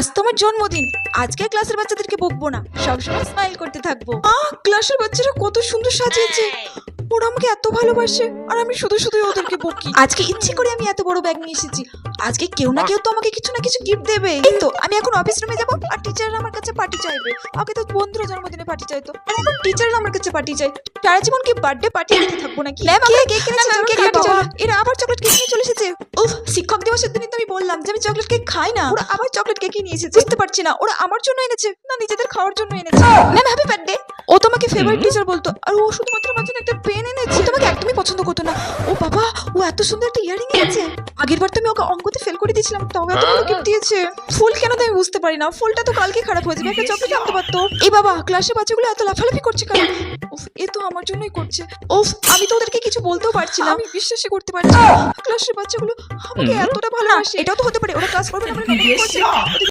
আজ তোমার জন্মদিন, আজকে ক্লাসের বাচ্চাদেরকে বকবো না, সবসময় স্মাইল করতে থাকবো। ক্লাসের বাচ্চারা কত সুন্দর সাজিয়েছে, ওরা আমাকে এত ভালোবাসে আর আমি শুধু শুধু ওদেরকে বকি। আজকে ইচ্ছে করে আমি এত বড় ব্যাগ নিয়ে এসেছি, আজকে কেউ না কেউ তো আমাকে কিছু না কিছু গিফট দেবে। এই তো আমি এখন অফিস রুমে যাবো আর টিচাররা আমার কাছে পার্টি চাইবে। আগে তো বন্ধুরা জন্মদিনে পার্টি চাইতো, আর এখন টিচাররা আমার কাছে পার্টি চাই। সারা জীবন কি বার্থডে পার্টি দিতে থাকবো নাকি? ম্যাম আমরা কেক কিনেছি, কেক কাটি চলো। এরা আবার চকলেট কেক নিয়ে চলে এসেছে। উফ, শিক্ষক দিবসের দিনই তো আমি বললাম যে আমি চকলেট কেক খাই না, ওরা আবার চকলেট কেকই নিয়ে এসেছে। বুঝতে পারছি না ওরা আমার জন্য এনেছে না নিজেদের খাওয়ার জন্য এনেছে। Ma'am happy birthday. ও তোমাকে ফেভারিট টিচার বলতো, আর ও শুধুমাত্র আমার জন্য একটা পেন এনেছে। ও তোমাকে একদমই পছন্দ করতো না। ও বাবা, ও এত সুন্দর একটা ইয়ারিং এনেছে। আগের বার তো আমি ওকে অঙ্কতে ফেল করে দিয়েছিলাম, তাও এত বড় গিফট দিয়েছে। ফুল কেন দেয় আমি বুঝতে পারি না, ফুলটা তো কালকে খারাপ হয়ে যাবে, একটা চকলেট আনতে পারতো। এই বাবা, ক্লাসে বাচ্চাগুলো এত লাফালাফি করছে কেন? উফ, এ তো আমার জন্যই করছে। উফ, আমি তো ওদেরকে কিছু বলতেও পারছি না, আমি বিশ্বাসই করতে পারছি না ক্লাসের বাচ্চাগুলো আমাকে এতটা ভালোবাসে। এটাও তো হতে পারে ওরা ক্লাস করবে না বলে নকল করছে। ওদেরকে